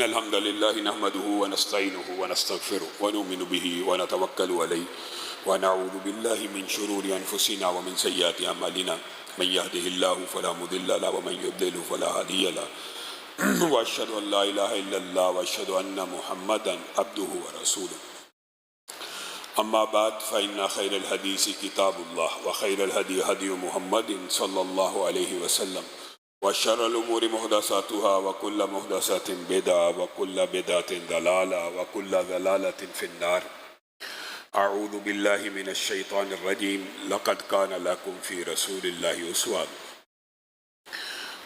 إن الحمد لله نحمده ونستعينه ونستغفره ونؤمن به ونتوكل عليه ونعوذ بالله من شرور أنفسنا ومن سيئات أعمالنا من يهده الله فلا مضل له ومن يضلل فلا هادي له وأشهد أن لا إله إلا الله وأشهد أن محمدا عبده ورسوله أما بعد فإن خير الحديث كتاب الله وخير الهدي هدي محمد صلى الله عليه وسلم وشر الأمور محدثاتها وكل محدثة بدعة وكل بدعة ضلالة وكل ضلالة في النار. أعوذ بالله من الشيطان الرجيم. لقد كان لكم في رسول الله أسوة.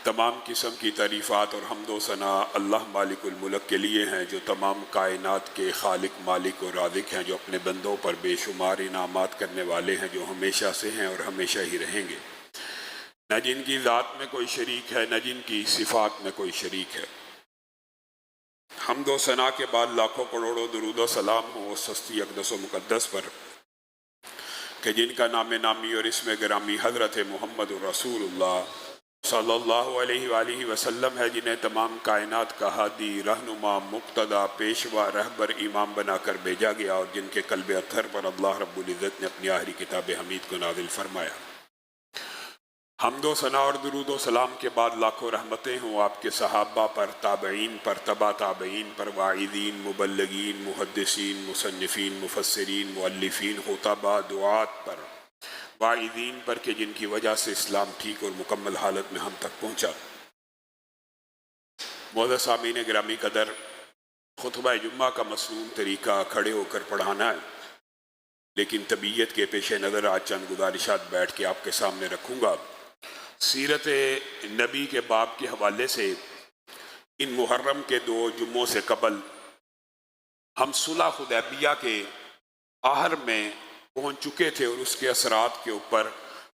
تمام قسم کی تعریفات اور حمد و ثنا اللہ مالک الملک کے لیے ہیں جو تمام کائنات کے خالق مالک اور رازق ہیں، جو اپنے بندوں پر بے شمار انعامات کرنے والے ہیں، جو ہمیشہ سے ہیں اور ہمیشہ ہی رہیں گے، نہ جن کی ذات میں کوئی شریک ہے نہ جن کی صفات میں کوئی شریک ہے۔ حمد و ثنا کے بعد لاکھوں کروڑوں درود و سلام ہو اس ہستی اقدس و مقدس پر کہ جن کا نام نامی اور اسم گرامی حضرت محمد رسول اللہ صلی اللہ علیہ وآلہ وسلم ہے، جنہیں تمام کائنات کا ہادی، رہنما، مقتدی، پیشوا، رہبر، امام بنا کر بھیجا گیا، اور جن کے قلب اطہر پر اللہ رب العزت نے اپنی آخری کتاب حمید کو نازل فرمایا۔ حمد و ثنا اور درود و سلام کے بعد لاکھوں رحمتیں ہوں آپ کے صحابہ پر، تابعین پر، تبع تابعین پر، واعظین، مبلغین، محدثین، مصنفین، مفسرین، مؤلفین، خطباء، دعات پر، واعظین پر کہ جن کی وجہ سے اسلام ٹھیک اور مکمل حالت میں ہم تک پہنچا۔ معزز سامعین گرامی قدر، خطبہ جمعہ کا مصنون طریقہ کھڑے ہو کر پڑھانا ہے، لیکن طبیعت کے پیش نظر آج چند گزارشات بیٹھ کے آپ کے سامنے رکھوں گا۔ سیرت نبی کے باب کے حوالے سے ان محرم کے 2 جمعوں سے قبل ہم صلح حدیبیہ کے آخر میں پہنچ چکے تھے، اور اس کے اثرات کے اوپر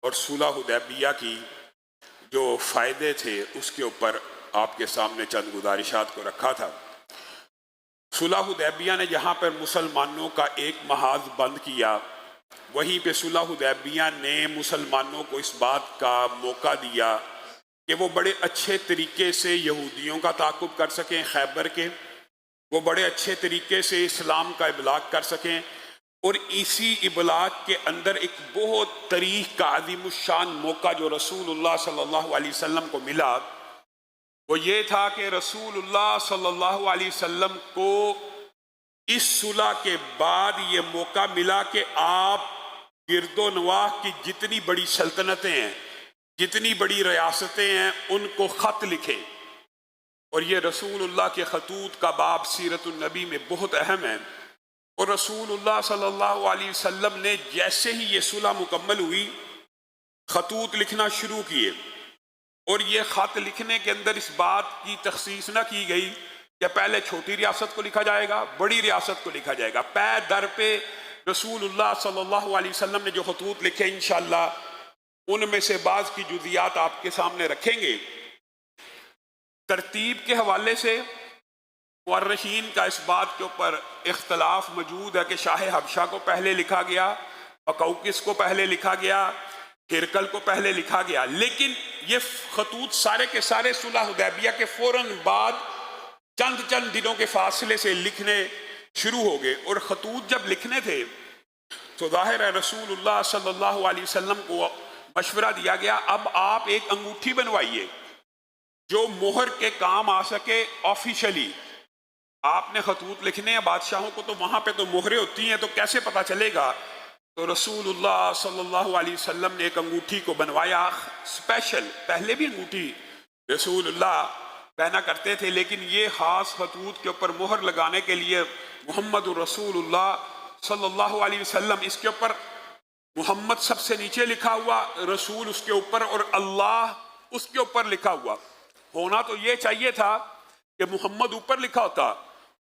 اور صلح حدیبیہ کی جو فائدے تھے اس کے اوپر آپ کے سامنے چند گزارشات کو رکھا تھا۔ صلح حدیبیہ نے جہاں پر مسلمانوں کا ایک محاذ بند کیا، وہیں پہ صلح حدیبیہ نے مسلمانوں کو اس بات کا موقع دیا کہ وہ بڑے اچھے طریقے سے یہودیوں کا تعاقب کر سکیں خیبر کے، وہ بڑے اچھے طریقے سے اسلام کا ابلاغ کر سکیں، اور اسی ابلاغ کے اندر ایک بہت تاریخ کا عظیم الشان موقع جو رسول اللہ صلی اللہ علیہ وسلم کو ملا، وہ یہ تھا کہ رسول اللہ صلی اللہ علیہ وسلم کو اس صلح کے بعد یہ موقع ملا کہ آپ گرد و نواح کی جتنی بڑی سلطنتیں ہیں، جتنی بڑی ریاستیں ہیں، ان کو خط لکھیں، اور یہ رسول اللہ کے خطوط کا باب سیرت النبی میں بہت اہم ہے۔ اور رسول اللہ صلی اللہ علیہ وسلم نے جیسے ہی یہ صلح مکمل ہوئی خطوط لکھنا شروع کیے، اور یہ خط لکھنے کے اندر اس بات کی تخصیص نہ کی گئی کہ پہلے چھوٹی ریاست کو لکھا جائے گا، بڑی ریاست کو لکھا جائے گا۔ پے در پہ رسول اللہ صلی اللہ علیہ وسلم نے جو خطوط لکھے انشاءاللہ ان میں سے بعض کی جزیات آپ کے سامنے رکھیں گے۔ ترتیب کے حوالے سے مورخین کا اس بات کے اوپر اختلاف موجود ہے کہ شاہ حبشہ کو پہلے لکھا گیا، اکوکس کو پہلے لکھا گیا، ہرکل کو پہلے لکھا گیا، لیکن یہ خطوط سارے کے سارے صلح حدیبیہ کے فوراً بعد چند دنوں کے فاصلے سے لکھنے شروع ہو گئے۔ اور خطوط جب لکھنے تھے تو ظاہر ہے رسول اللہ صلی اللہ علیہ وسلم کو مشورہ دیا گیا، اب آپ ایک انگوٹھی بنوائیے جو مہر کے کام آ سکے آفیشلی۔ آپ نے خطوط لکھنے ہیں، بادشاہوں کو تو وہاں پہ تو مہریں ہوتی ہیں، تو کیسے پتہ چلے گا؟ تو رسول اللہ صلی اللہ علیہ وسلم نے ایک انگوٹھی کو بنوایا اسپیشل۔ پہلے بھی انگوٹھی رسول اللہ پہنا کرتے تھے، لیکن یہ خاص خطوط کے اوپر مہر لگانے کے لیے محمد رسول اللہ صلی اللہ علیہ وسلم، اس کے اوپر محمد سب سے نیچے لکھا ہوا، رسول اس کے اوپر، اور اللہ اس کے اوپر لکھا ہوا۔ ہونا تو یہ چاہیے تھا کہ محمد اوپر لکھا ہوتا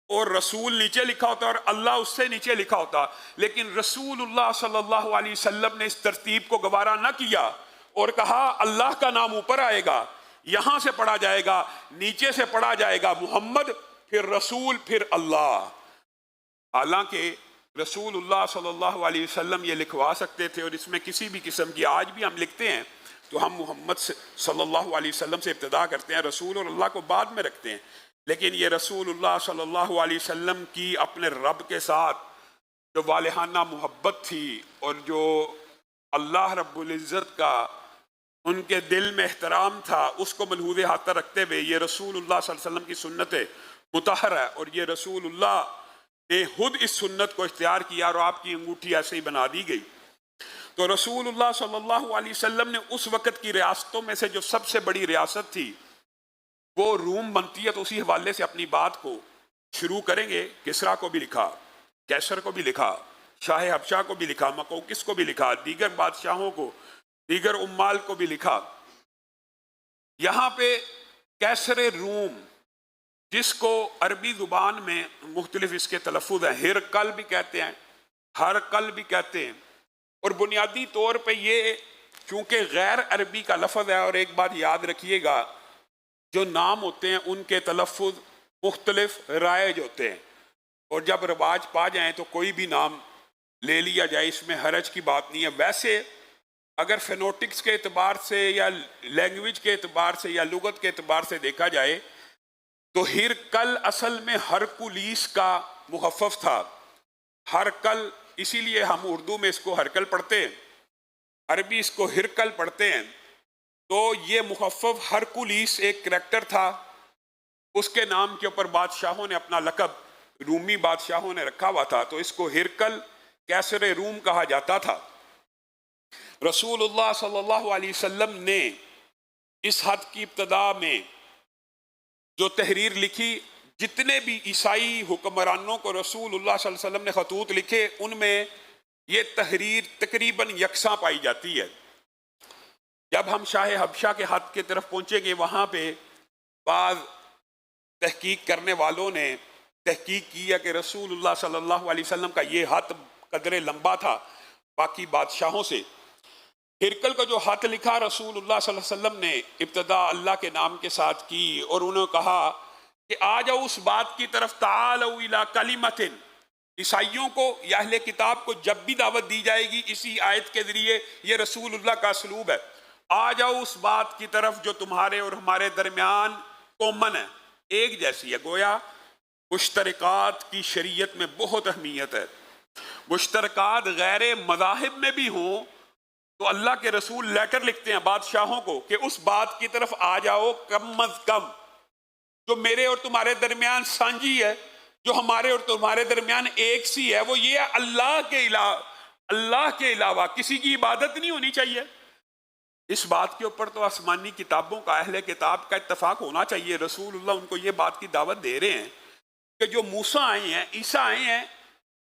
اور رسول نیچے لکھا ہوتا اور اللہ اس سے نیچے لکھا ہوتا، لیکن رسول اللہ صلی اللہ علیہ وسلم نے اس ترتیب کو گوارا نہ کیا اور کہا اللہ کا نام اوپر آئے گا، یہاں سے پڑھا جائے گا، نیچے سے پڑھا جائے گا محمد، پھر رسول، پھر اللہ۔ حالانکہ رسول اللہ صلی اللہ علیہ وسلم یہ لکھوا سکتے تھے، اور اس میں کسی بھی قسم کی، آج بھی ہم لکھتے ہیں تو ہم محمد صلی اللہ علیہ وسلم سے ابتدا کرتے ہیں، رسول اور اللہ کو بعد میں رکھتے ہیں، لیکن یہ رسول اللہ صلی اللہ علیہ وسلم کی اپنے رب کے ساتھ جو والہانہ محبت تھی اور جو اللہ رب العزت کا ان کے دل میں احترام تھا، اس کو ملحوظ خاطر رکھتے ہوئے یہ رسول اللہ صلی اللہ علیہ وسلم کی سنت مطہر ہے، اور یہ رسول اللہ نے خود اس سنت کو اختیار کیا اور آپ کی انگوٹھی ایسے ہی بنا دی گئی۔ تو رسول اللہ صلی اللہ علیہ وسلم نے اس وقت کی ریاستوں میں سے جو سب سے بڑی ریاست تھی وہ روم بنتی ہے، تو اسی حوالے سے اپنی بات کو شروع کریں گے۔ کسریٰ کو بھی لکھا، کیسر کو بھی لکھا، شاہ حبشہ کو بھی لکھا، مقوقس کو بھی لکھا، دیگر بادشاہوں کو، دیگر امال کو بھی لکھا۔ یہاں پہ کیسر روم، جس کو عربی زبان میں مختلف اس کے تلفظ ہیں، ہرقل بھی کہتے ہیں، ہرقل بھی کہتے ہیں، اور بنیادی طور پہ یہ چونکہ غیر عربی کا لفظ ہے، اور ایک بات یاد رکھیے گا، جو نام ہوتے ہیں ان کے تلفظ مختلف رائج ہوتے ہیں، اور جب رواج پا جائیں تو کوئی بھی نام لے لیا جائے، اس میں حرج کی بات نہیں ہے۔ ویسے اگر فینوٹکس کے اعتبار سے یا لینگویج کے اعتبار سے یا لغت کے اعتبار سے دیکھا جائے تو ہرقل اصل میں ہرکولیس کا مخفف تھا۔ ہرقل، اسی لیے ہم اردو میں اس کو ہرقل پڑھتے ہیں، عربی اس کو ہرقل پڑھتے ہیں۔ تو یہ مخفف ہرکولیس ایک کریکٹر تھا، اس کے نام کے اوپر بادشاہوں نے اپنا لقب، رومی بادشاہوں نے رکھا ہوا تھا، تو اس کو ہرقل کیسر روم کہا جاتا تھا۔ رسول اللہ صلی اللہ علیہ وسلم نے اس حد کی ابتدا میں جو تحریر لکھی، جتنے بھی عیسائی حکمرانوں کو رسول اللہ صلی اللہ علیہ وسلم نے خطوط لکھے، ان میں یہ تحریر تقریباً یکساں پائی جاتی ہے۔ جب ہم شاہ حبشہ کے خط کی طرف پہنچیں گے، وہاں پہ بعض تحقیق کرنے والوں نے تحقیق کیا کہ رسول اللہ صلی اللہ علیہ وسلم کا یہ خط قدرے لمبا تھا باقی بادشاہوں سے۔ ہرقل کو جو خط لکھا رسول اللہ صلی اللہ علیہ وسلم نے ابتدا اللہ کے نام کے ساتھ کی، اور انہوں نے کہا کہ آ جاؤ اس بات کی طرف، تعالوا الی کلمۃ، عیسائیوں کو یا اہل کتاب کو جب بھی دعوت دی جائے گی اسی آیت کے ذریعے، یہ رسول اللہ کا اسلوب ہے، آ جاؤ اس بات کی طرف جو تمہارے اور ہمارے درمیان کومن ہے، ایک جیسی ہے۔ گویا مشترکات کی شریعت میں بہت اہمیت ہے۔ مشترکات غیر مذاہب میں بھی ہوں تو اللہ کے رسول لیٹر لکھتے ہیں بادشاہوں کو کہ اس بات کی طرف آ جاؤ، کم از کم جو میرے اور تمہارے درمیان سانجھی ہے، جو ہمارے اور تمہارے درمیان ایک سی ہے، وہ یہ ہے اللہ کے علاوہ کسی کی عبادت نہیں ہونی چاہیے۔ اس بات کے اوپر تو آسمانی کتابوں کا، اہل کتاب کا اتفاق ہونا چاہیے۔ رسول اللہ ان کو یہ بات کی دعوت دے رہے ہیں کہ جو موسیٰ آئے ہیں، عیسیٰ آئے ہیں،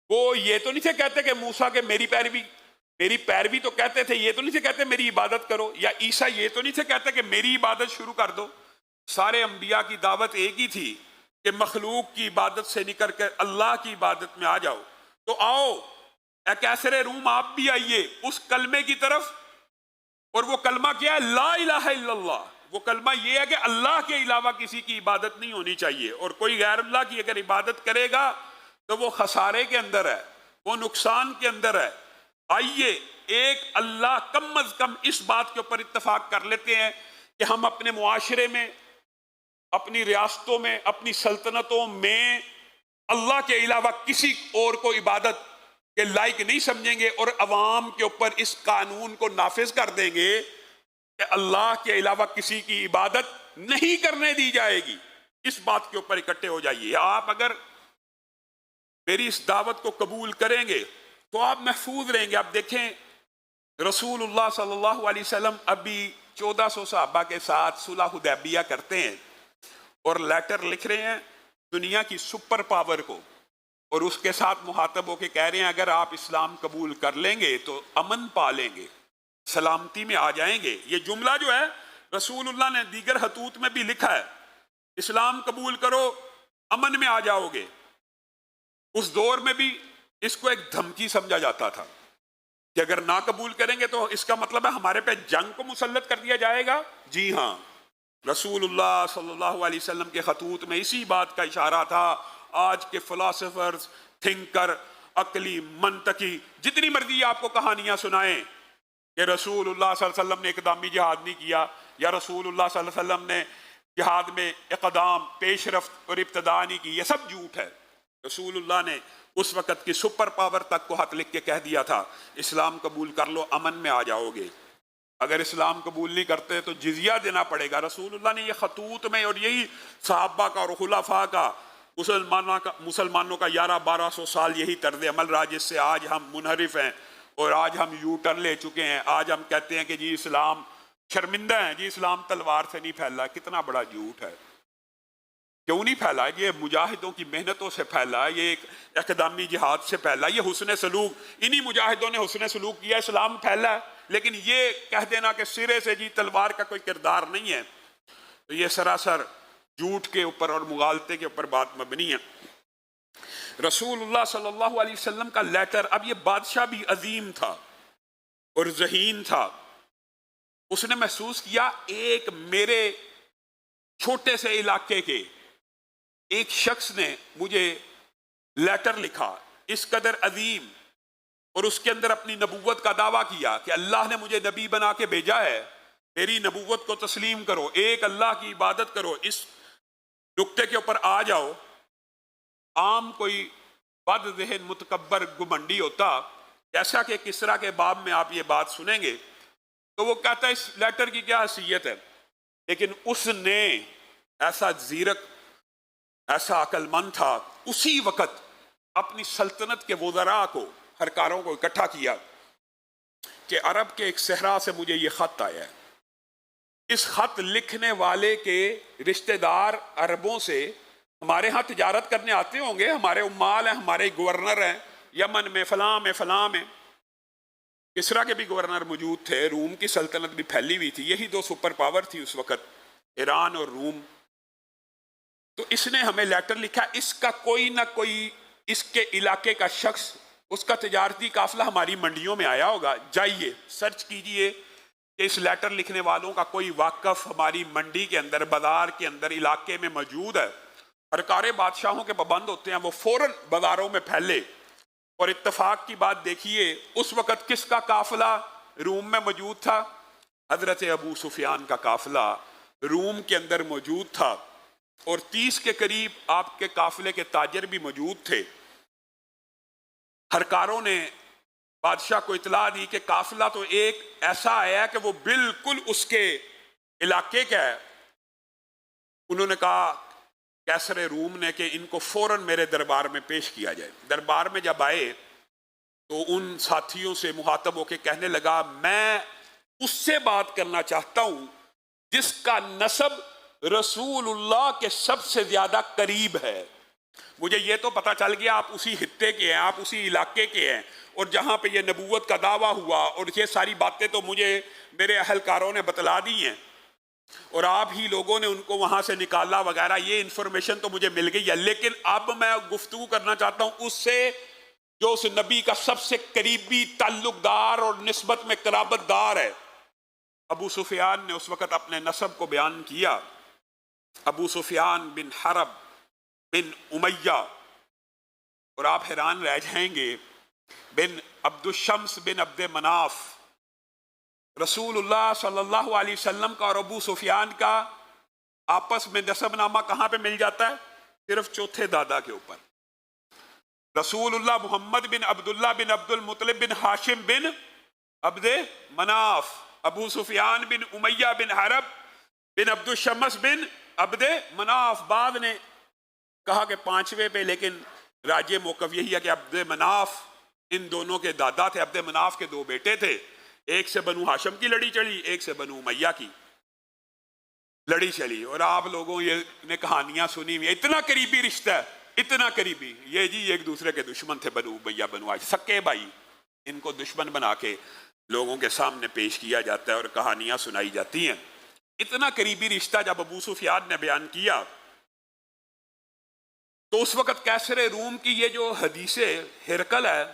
وہ یہ تو نہیں سے کہتے کہ موسیٰ کے میری پیروی تو کہتے تھے، یہ تو نہیں سے کہتے میری عبادت کرو، یا عیسیٰ یہ تو نہیں سے کہتے کہ میری عبادت شروع کر دو۔ سارے انبیاء کی دعوت ایک ہی تھی کہ مخلوق کی عبادت سے نکل کر اللہ کی عبادت میں آ جاؤ۔ تو آؤ اے کیسر روم، آپ بھی آئیے اس کلمے کی طرف، اور وہ کلمہ کیا ہے؟ لا الہ الا اللہ۔ وہ کلمہ یہ ہے کہ اللہ کے علاوہ کسی کی عبادت نہیں ہونی چاہیے، اور کوئی غیر اللہ کی اگر عبادت کرے گا تو وہ خسارے کے اندر ہے، وہ نقصان کے اندر ہے۔ آئیے ایک اللہ، کم از کم اس بات کے اوپر اتفاق کر لیتے ہیں کہ ہم اپنے معاشرے میں، اپنی ریاستوں میں، اپنی سلطنتوں میں اللہ کے علاوہ کسی اور کو عبادت کے لائق نہیں سمجھیں گے، اور عوام کے اوپر اس قانون کو نافذ کر دیں گے کہ اللہ کے علاوہ کسی کی عبادت نہیں کرنے دی جائے گی۔ اس بات کے اوپر اکٹھے ہو جائیے۔ آپ اگر میری اس دعوت کو قبول کریں گے تو آپ محفوظ رہیں گے۔ آپ دیکھیں رسول اللہ صلی اللہ علیہ وسلم ابھی 1400 صحابہ کے ساتھ صلح حدیبیہ کرتے ہیں اور لیٹر لکھ رہے ہیں دنیا کی سپر پاور کو، اور اس کے ساتھ مخاطب ہو کے کہہ رہے ہیں اگر آپ اسلام قبول کر لیں گے تو امن پا لیں گے، سلامتی میں آ جائیں گے۔ یہ جملہ جو ہے رسول اللہ نے دیگر خطوط میں بھی لکھا ہے، اسلام قبول کرو امن میں آ جاؤ گے۔ اس دور میں بھی اس کو ایک دھمکی سمجھا جاتا تھا کہ اگر نہ قبول کریں گے تو اس کا مطلب ہے ہمارے پہ جنگ کو مسلط کر دیا جائے گا۔ جی ہاں، رسول اللہ صلی اللہ علیہ وسلم کے خطوط میں اسی بات کا اشارہ تھا۔ آج کے فلاسفرز، تھنکر، عقلی، منطقی، جتنی مرضی آپ کو کہانیاں سنائیں کہ رسول اللہ صلی اللہ علیہ وسلم نے اقدامی جہاد نہیں کیا، یا رسول اللہ صلی اللہ علیہ وسلم نے جہاد میں اقدام، پیش رفت اور ابتدا نہیں کی، یہ سب جھوٹ ہے۔ رسول اللہ نے اس وقت کی سپر پاور تک کو خط لکھ کے کہہ دیا تھا اسلام قبول کر لو، امن میں آ جاؤ گے، اگر اسلام قبول نہیں کرتے تو جزیہ دینا پڑے گا۔ رسول اللہ نے یہ خطوط میں، اور یہی صحابہ کا اور خلفاء کا، مسلمانوں کا 1100-1200 سال یہی طرز عمل رہا، جس سے آج ہم منحرف ہیں اور آج ہم یو ٹرن لے چکے ہیں۔ آج ہم کہتے ہیں کہ جی اسلام، شرمندہ ہیں جی اسلام تلوار سے نہیں پھیلا۔ کتنا بڑا جھوٹ ہے! کیوں نہیں پھیلا؟ یہ مجاہدوں کی محنتوں سے پھیلا، یہ ایک اقدامی جہاد سے پھیلا، یہ حسن سلوک، انہی مجاہدوں نے حسن سلوک کیا، اسلام پھیلا ہے۔ لیکن یہ کہہ دینا کہ سرے سے جی تلوار کا کوئی کردار نہیں ہے، تو یہ سراسر جھوٹ کے اوپر اور مغالطے کے اوپر بات مبنی ہے۔ رسول اللہ صلی اللہ علیہ وسلم کا لیٹر، اب یہ بادشاہ بھی عظیم تھا اور ذہین تھا، اس نے محسوس کیا ایک میرے چھوٹے سے علاقے کے ایک شخص نے مجھے لیٹر لکھا اس قدر عظیم، اور اس کے اندر اپنی نبوت کا دعویٰ کیا کہ اللہ نے مجھے نبی بنا کے بھیجا ہے، میری نبوت کو تسلیم کرو، ایک اللہ کی عبادت کرو، اس نقطے کے اوپر آ جاؤ۔ عام کوئی بد ذہن متکبر گھمنڈی ہوتا، جیسا کہ کسریٰ کے باب میں آپ یہ بات سنیں گے، تو وہ کہتا ہے اس لیٹر کی کیا حیثیت ہے، لیکن اس نے ایسا زیرک، ایسا عقل مند تھا، اسی وقت اپنی سلطنت کے وزراء کو، ہرکاروں کو اکٹھا کیا کہ عرب کے ایک صحرا سے مجھے یہ خط آیا ہے، اس خط لکھنے والے کے رشتہ دار عربوں سے ہمارے ہاں تجارت کرنے آتے ہوں گے، ہمارے عمال ہیں، ہمارے گورنر ہیں، یمن میں فلاں میں فلاں میں۔ کسریٰ کے بھی گورنر موجود تھے، روم کی سلطنت بھی پھیلی ہوئی تھی، یہی دو سپر پاور تھی اس وقت، ایران اور روم۔ تو اس نے ہمیں لیٹر لکھا، اس کا کوئی نہ کوئی اس کے علاقے کا شخص، اس کا تجارتی قافلہ ہماری منڈیوں میں آیا ہوگا، جائیے سرچ کیجئے کہ اس لیٹر لکھنے والوں کا کوئی واقف ہماری منڈی کے اندر، بازار کے اندر، علاقے میں موجود ہے۔ ہرکار بادشاہوں کے پابند ہوتے ہیں، وہ فوراً بازاروں میں پھیلے۔ اور اتفاق کی بات دیکھیے، اس وقت کس کا قافلہ روم میں موجود تھا؟ حضرت ابو سفیان کا قافلہ روم کے اندر موجود تھا، اور 30 کے قریب آپ کے قافلے کے تاجر بھی موجود تھے۔ ہرکاروں نے بادشاہ کو اطلاع دی کہ قافلہ تو ایک ایسا آیا ہے کہ وہ بالکل اس کے علاقے کا ہے۔ انہوں نے کہا کیسر روم نے کہ ان کو فوراً میرے دربار میں پیش کیا جائے۔ دربار میں جب آئے تو ان ساتھیوں سے مخاطب ہو کے کہنے لگا، میں اس سے بات کرنا چاہتا ہوں جس کا نسب رسول اللہ کے سب سے زیادہ قریب ہے۔ مجھے یہ تو پتہ چل گیا آپ اسی خطے کے ہیں، آپ اسی علاقے کے ہیں، اور جہاں پہ یہ نبوت کا دعویٰ ہوا، اور یہ ساری باتیں تو مجھے میرے اہلکاروں نے بتلا دی ہیں، اور آپ ہی لوگوں نے ان کو وہاں سے نکالا وغیرہ، یہ انفارمیشن تو مجھے مل گئی ہے، لیکن اب میں گفتگو کرنا چاہتا ہوں اس سے جو اس نبی کا سب سے قریبی تعلق دار اور نسبت میں قرابت دار ہے۔ ابو سفیان نے اس وقت اپنے نسب کو بیان کیا، ابو سفیان بن حرب بن امیہ، اور آپ حیران رہ جائیں گے، بن عبد الشمس بن عبد مناف۔ رسول اللہ صلی اللہ علیہ وسلم کا اور ابو سفیان کا آپس میں نسب نامہ کہاں پہ مل جاتا ہے؟ صرف چوتھے دادا کے اوپر۔ رسول اللہ محمد بن عبداللہ بن عبد المطلب بن ہاشم بن عبد مناف، ابو سفیان بن امیہ بن حرب بن عبد الشمس بن عبد مناف۔ بعد نے کہا کہ 5ویں پہ، لیکن راجح موقف یہی ہے کہ عبد مناف ان دونوں کے دادا تھے۔ عبد مناف کے 2 بیٹے تھے، ایک سے بنو ہاشم کی لڑی چلی، ایک سے بنو امیہ کی لڑی چلی، اور آپ لوگوں نے کہانیاں سنی ہوئی، اتنا قریبی رشتہ ہے، اتنا قریبی، یہ جی ایک دوسرے کے دشمن تھے، بنو امیہ بنو ہاشم، سکے بھائی، ان کو دشمن بنا کے لوگوں کے سامنے پیش کیا جاتا ہے اور کہانیاں سنائی جاتی ہیں۔ اتنا قریبی رشتہ جب ابو سفیان نے بیان کیا تو اس وقت کیسر روم کی یہ جو حدیث ہرقل ہے،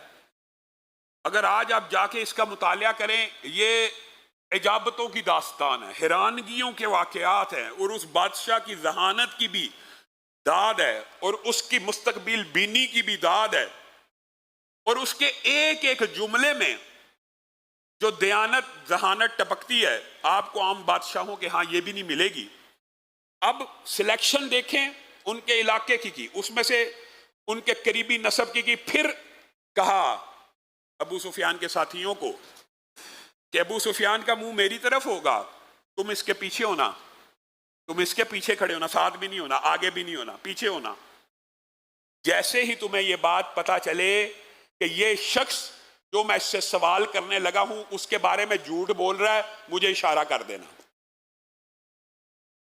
اگر آج آپ جا کے اس کا مطالعہ کریں، یہ عجابتوں کی داستان ہے، حیرانگیوں کے واقعات ہیں، اور اس بادشاہ کی ذہانت کی بھی داد ہے، اور اس کی مستقبل بینی کی بھی داد ہے، اور اس کے ایک ایک جملے میں جو دیانت ذہانت ٹپکتی ہے، آپ کو عام بادشاہوں کے ہاں یہ بھی نہیں ملے گی۔ اب سلیکشن دیکھیں ان کے علاقے کی اس میں سے ان کے قریبی نسب کی پھر کہا ابو سفیان کے ساتھیوں کو کہ ابو سفیان کا منہ میری طرف ہوگا، تم اس کے پیچھے ہونا، تم اس کے پیچھے کھڑے ہونا، ساتھ بھی نہیں ہونا، آگے بھی نہیں ہونا، پیچھے ہونا۔ جیسے ہی تمہیں یہ بات پتا چلے کہ یہ شخص جو میں اس سے سوال کرنے لگا ہوں اس کے بارے میں جھوٹ بول رہا ہے، مجھے اشارہ کر دینا۔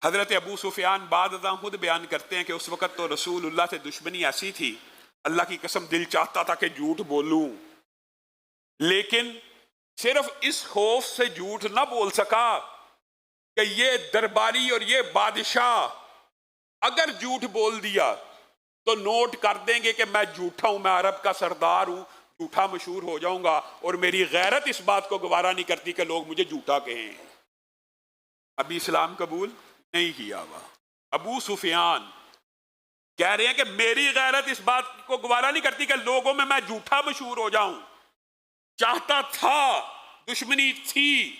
حضرت ابو سفیان بعد ازاں خود بیان کرتے ہیں کہ اس وقت تو رسول اللہ سے دشمنی ایسی تھی، اللہ کی قسم دل چاہتا تھا کہ جھوٹ بولوں، لیکن صرف اس خوف سے جھوٹ نہ بول سکا کہ یہ درباری اور یہ بادشاہ اگر جھوٹ بول دیا تو نوٹ کر دیں گے کہ میں جھوٹا ہوں، میں عرب کا سردار ہوں، جھوٹا مشہور ہو جاؤں گا، اور میری غیرت اس بات کو گوارا نہیں کرتی کہ لوگ مجھے جھوٹا کہیں۔ ابھی اسلام قبول نہیں کیا ہوا، ابو سفیان کہہ رہے ہیں کہ میری غیرت اس بات کو گوارا نہیں کرتی کہ لوگوں میں جھوٹا مشہور ہو جاؤں، چاہتا تھا، دشمنی تھی،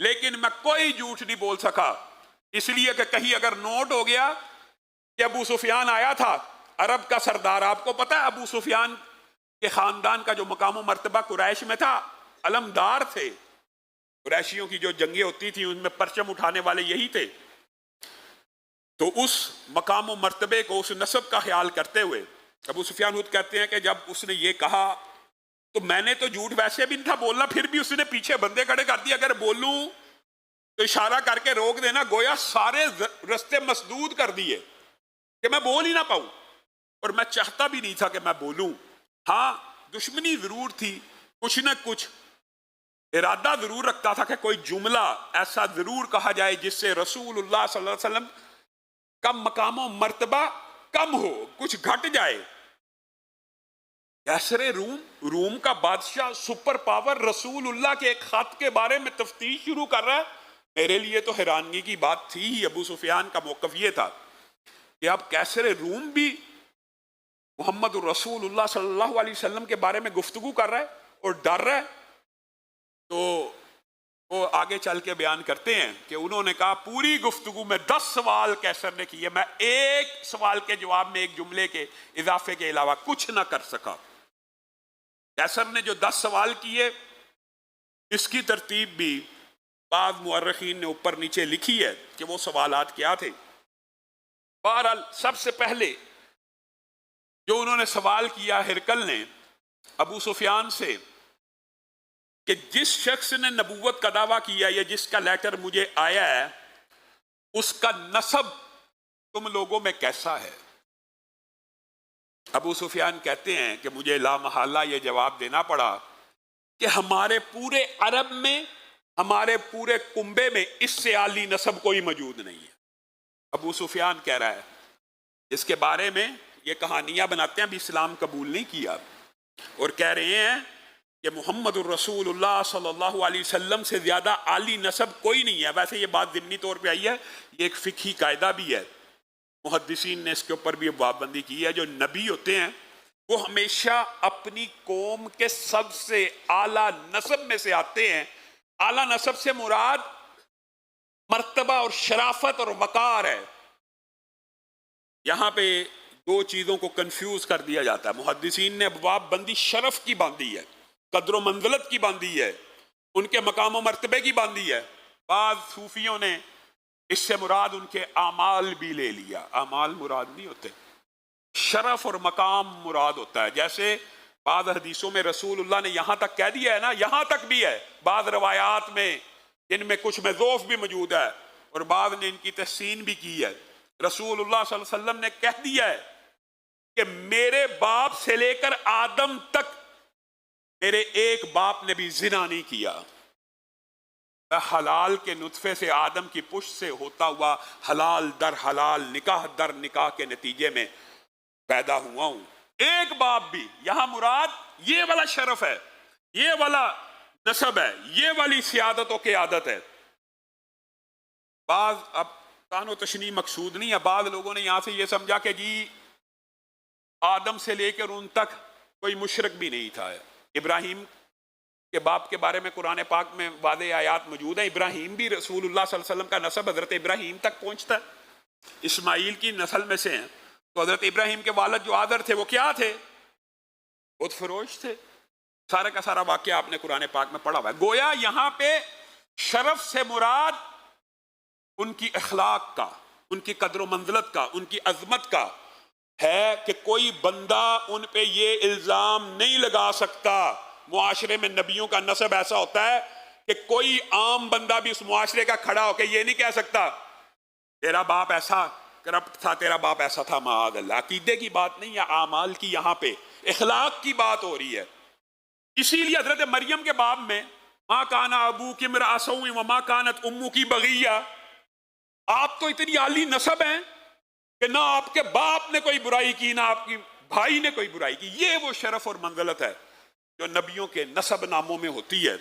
لیکن میں کوئی جھوٹ نہیں بول سکا، اس لیے کہ کہیں اگر نوٹ ہو گیا کہ ابو سفیان آیا تھا، عرب کا سردار۔ آپ کو پتا ہے ابو سفیان کے خاندان کا جو مقام و مرتبہ قریش میں تھا، علمدار تھے، قریشیوں کی جو جنگیں ہوتی تھیں ان میں پرچم اٹھانے والے یہی تھے۔ تو اس مقام و مرتبے کو، اس نسب کا خیال کرتے ہوئے ابو سفیان خود کہتے ہیں کہ جب اس نے یہ کہا تو میں نے تو جھوٹ ویسے بھی نہیں تھا بولنا، پھر بھی اس نے پیچھے بندے کھڑے کر دیے، اگر بولوں تو اشارہ کر کے روک دینا، گویا سارے رستے مسدود کر دیے کہ میں بول ہی نہ پاؤں، اور میں چاہتا بھی نہیں تھا کہ میں بولوں۔ ہاں دشمنی ضرور تھی، کچھ نہ کچھ ارادہ ضرور رکھتا تھا کہ کوئی جملہ ایسا ضرور کہا جائے جس سے رسول اللہ صلی اللہ علیہ وسلم کا مقام و مرتبہ کم ہو، کچھ گھٹ جائے۔ کیسر روم کا بادشاہ، سپر پاور، رسول اللہ کے ایک خط کے بارے میں تفتیش شروع کر رہا ہے۔ میرے لیے تو حیرانگی کی بات تھی ہی۔ ابو سفیان کا موقف یہ تھا کہ اب کیسر روم بھی محمد الرسول اللہ صلی اللہ علیہ وسلم کے بارے میں گفتگو کر رہا ہے اور ڈر رہا ہے۔ تو وہ آگے چل کے بیان کرتے ہیں کہ انہوں نے کہا پوری گفتگو میں 10 سوال کیسر نے کیے، میں ایک سوال کے جواب میں ایک جملے کے اضافے کے علاوہ کچھ نہ کر سکا۔ کیسر نے جو 10 سوال کیے اس کی ترتیب بھی بعض مورخین نے اوپر نیچے لکھی ہے کہ وہ سوالات کیا تھے۔ بہرحال سب سے پہلے جو انہوں نے سوال کیا ہرقل نے ابو سفیان سے کہ جس شخص نے نبوت کا دعویٰ کیا یا جس کا لیٹر مجھے آیا ہے اس کا نسب تم لوگوں میں کیسا ہے؟ ابو سفیان کہتے ہیں کہ مجھے لا محالہ یہ جواب دینا پڑا کہ ہمارے پورے عرب میں، ہمارے پورے کنبے میں اس سے عالی نسب کوئی موجود نہیں ہے۔ ابو سفیان کہہ رہا ہے، اس کے بارے میں یہ کہانیاں بناتے ہیں، ابھی اسلام قبول نہیں کیا، اور کہہ رہے ہیں کہ محمد الرسول اللہ صلی اللہ علیہ وسلم سے زیادہ عالی نسب کوئی نہیں ہے۔ ویسے یہ بات ضمنی طور پہ آئی ہے، یہ ایک فقہی قاعدہ بھی ہے، محدثین نے اس کے اوپر بھی باب بندی کی ہے، جو نبی ہوتے ہیں وہ ہمیشہ اپنی قوم کے سب سے اعلیٰ نسب میں سے آتے ہیں۔ اعلیٰ نسب سے مراد مرتبہ اور شرافت اور وقار ہے۔ یہاں پہ دو چیزوں کو کنفیوز کر دیا جاتا ہے۔ محدثین نے ابواب بندی شرف کی باندھی ہے، قدر و منزلت کی باندھی ہے، ان کے مقام و مرتبے کی باندھی ہے۔ بعض صوفیوں نے اس سے مراد ان کے اعمال بھی لے لیا۔ اعمال مراد نہیں ہوتے، شرف اور مقام مراد ہوتا ہے۔ جیسے بعض حدیثوں میں رسول اللہ نے یہاں تک کہہ دیا ہے نا، یہاں تک بھی ہے، بعض روایات میں جن میں کچھ میں ضعف بھی موجود ہے اور بعض نے ان کی تحسین بھی کی ہے۔ رسول اللہ صلی اللہ علیہ وسلم نے کہہ دیا ہے کہ میرے باپ سے لے کر آدم تک میرے ایک باپ نے بھی زنا نہیں کیا، حلال کے نطفے سے آدم کی پشت سے ہوتا ہوا حلال در حلال، نکاح در نکاح کے نتیجے میں پیدا ہوا ہوں، ایک باپ بھی۔ یہاں مراد یہ والا شرف ہے، یہ والا نسب ہے، یہ والی سیادت و قیادت ہے۔ بعض اب تان و تشنیع مقصود نہیں ہے، بعض لوگوں نے یہاں سے یہ سمجھا کہ جی آدم سے لے کر ان تک کوئی مشرک بھی نہیں تھا۔ ابراہیم کے باپ کے بارے میں قرآن پاک میں واضح آیات موجود ہیں، ابراہیم بھی رسول اللہ صلی اللہ علیہ وسلم کا نسب حضرت ابراہیم تک پہنچتا ہے۔ اسماعیل کی نسل میں سے ہیں، تو حضرت ابراہیم کے والد جو آذر تھے وہ کیا تھے؟ بت فروش تھے۔ سارا کا سارا واقعہ آپ نے قرآن پاک میں پڑھا ہوا ہے۔ گویا یہاں پہ شرف سے مراد ان کی اخلاق کا، ان کی قدر و منزلت کا، ان کی عظمت کا ہے کہ کوئی بندہ ان پہ یہ الزام نہیں لگا سکتا۔ معاشرے میں نبیوں کا نسب ایسا ہوتا ہے کہ کوئی عام بندہ بھی اس معاشرے کا کھڑا ہو کے یہ نہیں کہہ سکتا تیرا باپ ایسا کرپٹ تھا، تیرا باپ ایسا تھا۔ معاذ اللہ، عقیدے کی بات نہیں ہے، اعمال کی یہاں پہ اخلاق کی بات ہو رہی ہے۔ اسی لیے حضرت مریم کے باب میں ماں کانا ابوک امرأ سوء وما کانت امک بغیہ، آپ تو اتنی عالی نسب ہیں کہ نہ آپ کے باپ نے کوئی برائی کی، نہ آپ کی بھائی نے کوئی برائی کی۔ یہ وہ شرف اور منزلت ہے جو نبیوں کے نسب ناموں میں ہوتی ہے۔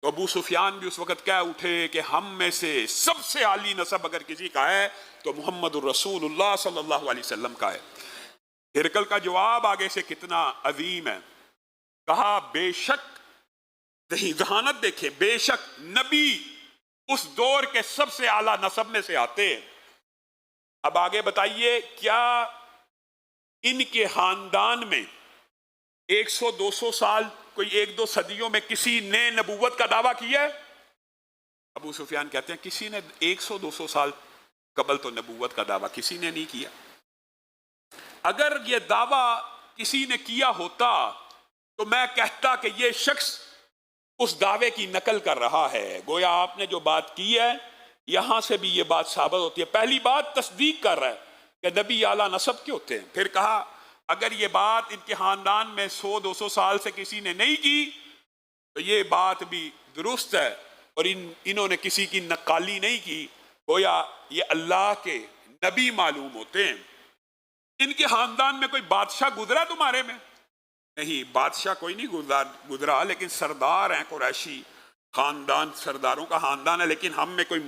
تو ابو سفیان بھی اس وقت کہہ اٹھے کہ ہم میں سے سب سے عالی نسب اگر کسی کا ہے تو محمد الرسول اللہ صلی اللہ علیہ وسلم کا ہے۔ ہرقل کا جواب آگے سے کتنا عظیم ہے، کہا بے شک، ذہانت دیکھیں، بے شک نبی اس دور کے سب سے اعلیٰ نسب میں سے آتے ہیں۔ اب آگے بتائیے، کیا ان کے خاندان میں 100-200 سال، کوئی 1-2 صدیوں میں کسی نے نبوت کا دعویٰ کیا ہے؟ ابو سفیان کہتے ہیں کسی نے 100-200 سال قبل تو نبوت کا دعویٰ کسی نے نہیں کیا۔ اگر یہ دعویٰ کسی نے کیا ہوتا تو میں کہتا کہ یہ شخص اس دعوے کی نقل کر رہا ہے۔ گویا آپ نے جو بات کی ہے یہاں سے بھی یہ بات ثابت ہوتی ہے۔ پہلی بات تصدیق کر رہا ہے کہ نبی اعلیٰ نسب کے ہوتے ہیں۔ پھر کہا اگر یہ بات ان کے خاندان میں 100-200 سال سے کسی نے نہیں کی تو یہ بات بھی درست ہے، اور انہوں نے کسی کی نقالی نہیں کی، گویا یہ اللہ کے نبی معلوم ہوتے ہیں۔ ان کے خاندان میں کوئی بادشاہ گزرا تمہارے میں؟ نہیں، بادشاہ کوئی نہیں گزرا، لیکن سردار ہیں قریشی خاندان، سرداروں کا خاندان ہے، لیکن ہم میں کوئی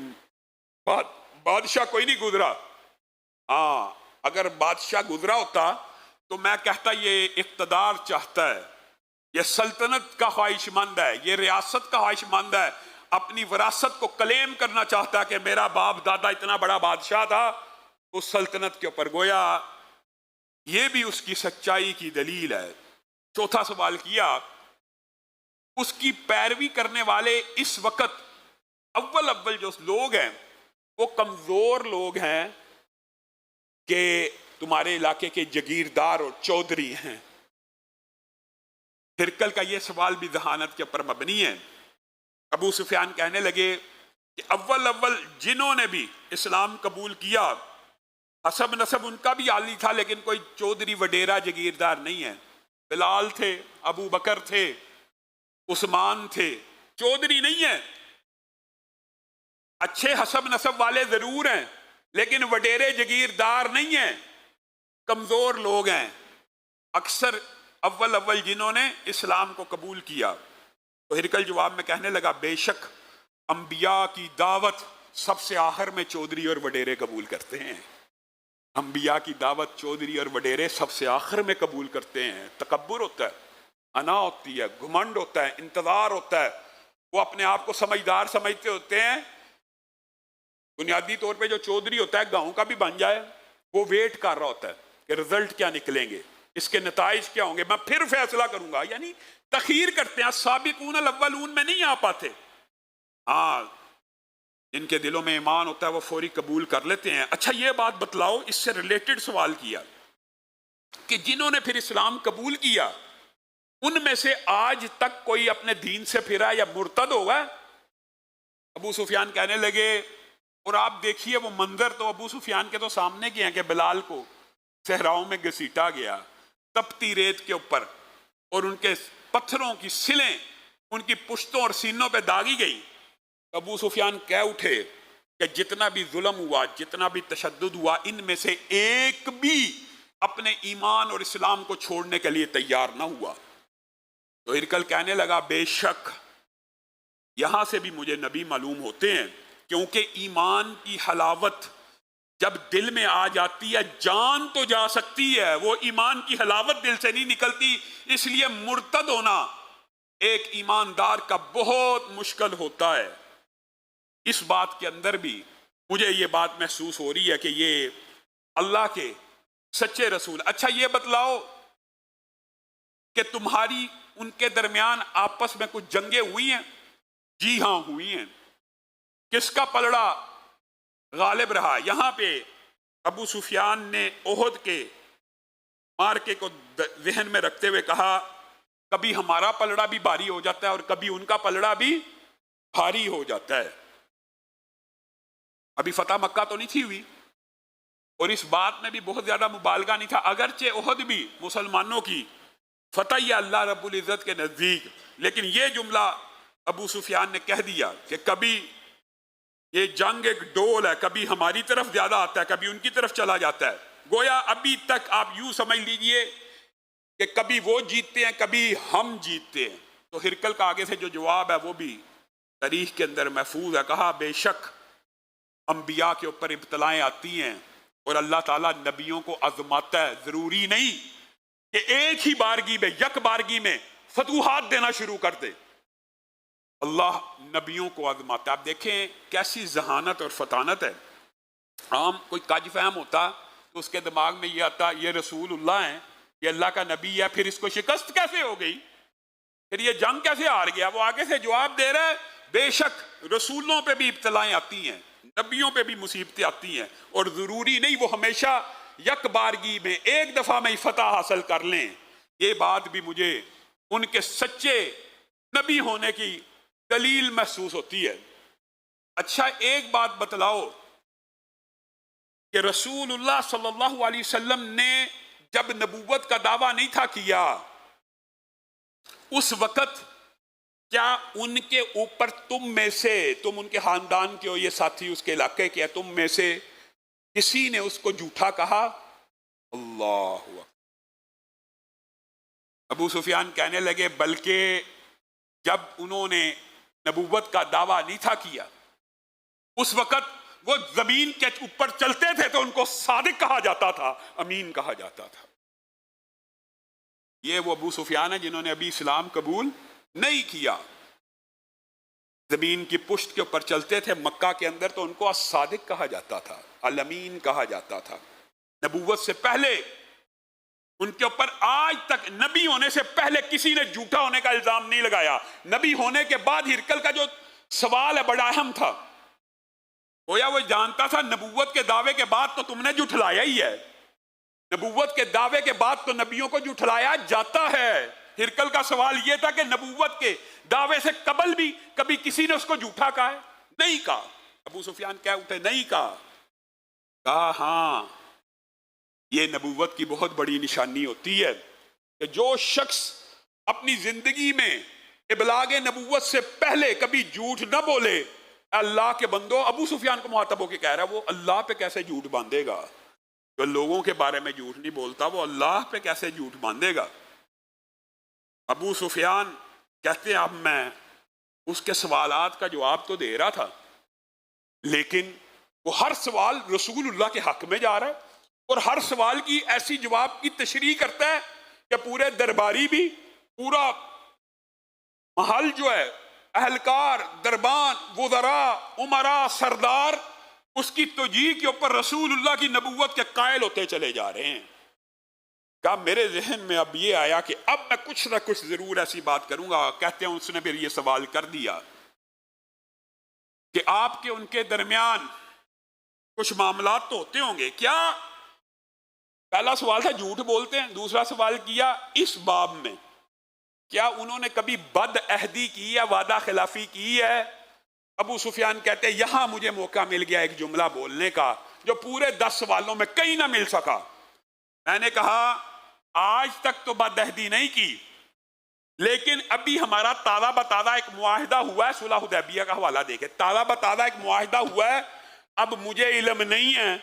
بادشاہ کوئی نہیں گزرا۔ ہاں، اگر بادشاہ گزرا ہوتا تو میں کہتا یہ اقتدار چاہتا ہے، یہ سلطنت کا خواہش مند ہے، یہ ریاست کا خواہش مند ہے، اپنی وراثت کو کلیم کرنا چاہتا ہے کہ میرا باپ دادا اتنا بڑا بادشاہ تھا اس سلطنت کے اوپر۔ گویا یہ بھی اس کی سچائی کی دلیل ہے۔ چوتھا سوال کیا، اس کی پیروی کرنے والے اس وقت اول جو لوگ ہیں وہ کمزور لوگ ہیں کہ تمہارے علاقے کے جگیردار اور چودھری ہیں۔ ہرقل کا یہ سوال بھی ذہانت کے اوپر مبنی ہے۔ ابو سفیان کہنے لگے کہ اول جنہوں نے بھی اسلام قبول کیا حسب نسب ان کا بھی عالی تھا، لیکن کوئی چودھری وڈیرا جگیردار نہیں ہے۔ بلال تھے، ابو بکر تھے، عثمان تھے، چودھری نہیں ہیں۔ اچھے حسب نسب والے ضرور ہیں لیکن وڈیرے جگیردار نہیں ہیں، کمزور لوگ ہیں۔ اکثر اول جنہوں نے اسلام کو قبول کیا۔ تو ہرقل جواب میں کہنے لگا بے شک انبیاء کی دعوت سب سے آخر میں چودھری اور وڈیرے قبول کرتے ہیں۔ انبیاء کی دعوت چودھری اور وڈیرے سب سے آخر میں قبول کرتے ہیں۔ تکبر ہوتا ہے، انا ہوتی ہے، گھمنڈ ہوتا ہے، انتظار ہوتا ہے، وہ اپنے آپ کو سمجھدار سمجھتے ہوتے ہیں۔ بنیادی طور پہ جو چودھری ہوتا ہے گاؤں کا بھی بن جائے، وہ ویٹ کر رہا ہوتا ہے کہ رزلٹ کیا نکلیں گے، اس کے نتائج کیا ہوں گے، میں پھر فیصلہ کروں گا۔ یعنی تخیر کرتے ہیں، سابقون الاولون میں نہیں آ پاتے۔ ہاں، ان کے دلوں میں ایمان ہوتا ہے، وہ فوری قبول کر لیتے ہیں۔ اچھا یہ بات بتلاؤ، اس سے ریلیٹڈ سوال کیا کہ جنہوں نے پھر اسلام قبول کیا ان میں سے آج تک کوئی اپنے دین سے پھرا یا مرتد ہوگا؟ ابو سفیان کہنے لگے، اور آپ دیکھیے وہ منظر تو ابو سفیان کے تو سامنے کے ہیں کہ بلال کو صحراؤں میں گھسیٹا گیا تپتی ریت کے اوپر، اور ان کے پتھروں کی سلیں ان کی پشتوں اور سینوں پہ داغی گئی۔ ابو سفیان کہہ اٹھے کہ جتنا بھی ظلم ہوا، جتنا بھی تشدد ہوا، ان میں سے ایک بھی اپنے ایمان اور اسلام کو چھوڑنے کے لیے تیار نہ ہوا۔ تو ہرقل کہنے لگا بے شک یہاں سے بھی مجھے نبی معلوم ہوتے ہیں، کیونکہ ایمان کی حلاوت جب دل میں آ جاتی ہے جان تو جا سکتی ہے، وہ ایمان کی حلاوت دل سے نہیں نکلتی، اس لیے مرتد ہونا ایک ایماندار کا بہت مشکل ہوتا ہے۔ اس بات کے اندر بھی مجھے یہ بات محسوس ہو رہی ہے کہ یہ اللہ کے سچے رسول. اچھا یہ بتلاؤ کہ تمہاری ان کے درمیان آپس میں کچھ جنگیں ہوئی ہیں؟ جی ہاں ہوئی ہیں. کس کا پلڑا غالب رہا؟ یہاں پہ ابو سفیان نے احد کے مارکے کو ذہن میں رکھتے ہوئے کہا کبھی ہمارا پلڑا بھی بھاری ہو جاتا ہے اور کبھی ان کا پلڑا بھی بھاری ہو جاتا ہے. ابھی فتح مکہ تو نہیں تھی ہوئی اور اس بات میں بھی بہت زیادہ مبالغہ نہیں تھا، اگرچہ احد بھی مسلمانوں کی فتح یہ اللہ رب العزت کے نزدیک، لیکن یہ جملہ ابو سفیان نے کہہ دیا کہ کبھی یہ جنگ ایک ڈول ہے، کبھی ہماری طرف زیادہ آتا ہے کبھی ان کی طرف چلا جاتا ہے. گویا ابھی تک آپ یوں سمجھ لیجئے کہ کبھی وہ جیتتے ہیں کبھی ہم جیتتے ہیں. تو ہرکل کا آگے سے جو جواب ہے وہ بھی تاریخ کے اندر محفوظ ہے. کہا بے شک انبیاء کے اوپر ابتلائیں آتی ہیں اور اللہ تعالیٰ نبیوں کو آزماتا ہے. ضروری نہیں کہ ایک ہی بارگی میں یک بارگی میں فتوحات دینا شروع کر دے. اللہ نبیوں کو آزماتا ہے. آپ دیکھیں کیسی ذہانت اور فطانت ہے. عام کوئی کج فہم ہوتا تو اس کے دماغ میں یہ آتا یہ رسول اللہ ہیں، یہ اللہ کا نبی ہے، پھر اس کو شکست کیسے ہو گئی، پھر یہ جنگ کیسے ہار گیا. وہ آگے سے جواب دے رہا ہے بے شک رسولوں پہ بھی ابتلائیں آتی ہیں، نبیوں پہ بھی مصیبتیں آتی ہیں، اور ضروری نہیں وہ ہمیشہ یک بارگی میں ایک دفعہ میں فتح حاصل کر لیں. یہ بات بھی مجھے ان کے سچے نبی ہونے کی دلیل محسوس ہوتی ہے. اچھا ایک بات بتلاؤ کہ رسول اللہ صلی اللہ علیہ وسلم نے جب نبوت کا دعویٰ نہیں تھا کیا اس وقت کیا ان کے اوپر تم میں سے، تم ان کے خاندان کے ہو، یہ ساتھی اس کے علاقے کے، تم میں سے کسی نے اس کو جھوٹا کہا؟ اللہ اکبر. ابو سفیان کہنے لگے بلکہ جب انہوں نے نبوت کا دعویٰ نہیں تھا کیا اس وقت وہ زمین کے اوپر چلتے تھے تو ان کو صادق کہا جاتا تھا، امین کہا جاتا تھا. یہ وہ ابو سفیان ہے جنہوں نے ابھی اسلام قبول نہیں کیا. زمین کی پشت کے اوپر چلتے تھے مکہ کے اندر تو ان کو صادق کہا جاتا تھا، الامین کہا جاتا تھا. نبوت سے پہلے ان کے اوپر آج تک نبی ہونے سے پہلے کسی نے جھوٹا ہونے کا الزام نہیں لگایا. نبی ہونے کے بعد ہرکل کا جو سوال ہے بڑا اہم تھا. گویا وہ جانتا تھا نبوت کے دعوے کے بعد تو تم نے جھٹلایا ہی ہے، نبوت کے دعوے کے بعد تو نبیوں کو جھٹلایا جاتا ہے. ہرکل کا سوال یہ تھا کہ نبوت کے دعوے سے قبل بھی کبھی کسی نے اس کو جھوٹا کہا ہے؟ نہیں کہا. ابو سفیان کہہ اٹھے نہیں کہا. کہا ہاں یہ نبوت کی بہت بڑی نشانی ہوتی ہے کہ جو شخص اپنی زندگی میں ابلاغ نبوت سے پہلے کبھی جھوٹ نہ بولے، اللہ کے بندو، ابو سفیان کو مخاطب ہو کے کہہ رہا ہے وہ اللہ پہ کیسے جھوٹ باندھے گا؟ جو لوگوں کے بارے میں جھوٹ نہیں بولتا وہ اللہ پہ کیسے جھوٹ باندھے گا؟ ابو سفیان کہتے ہیں اب میں اس کے سوالات کا جواب تو دے رہا تھا لیکن وہ ہر سوال رسول اللہ کے حق میں جا رہا ہے اور ہر سوال کی ایسی جواب کی تشریح کرتا ہے کہ پورے درباری بھی، پورا محل جو ہے، اہلکار، دربان، وزراء، عمراء، سردار، اس کی توجیہ کے اوپر رسول اللہ کی نبوت کے قائل ہوتے چلے جا رہے ہیں. کہا میرے ذہن میں اب یہ آیا کہ اب میں کچھ نہ کچھ ضرور ایسی بات کروں گا. کہتے ہیں اس نے پھر یہ سوال کر دیا کہ آپ کے ان کے درمیان کچھ معاملات تو ہوتے ہوں گے کیا؟ پہلا سوال تھا جھوٹ بولتے ہیں، دوسرا سوال کیا اس باب میں کیا انہوں نے کبھی بد عہدی کی ہے، وعدہ خلافی کی ہے؟ ابو سفیان کہتے ہیں یہاں مجھے موقع مل گیا ایک جملہ بولنے کا جو پورے 10 سوالوں میں کہیں نہ مل سکا. میں نے کہا آج تک تو بد عہدی نہیں کی لیکن ابھی ہمارا تازہ بتازہ ایک معاہدہ ہوا ہے، صلح حدیبیہ کا حوالہ دیکھیں، تازہ بتازہ ایک معاہدہ ہوا ہے، اب مجھے علم نہیں ہے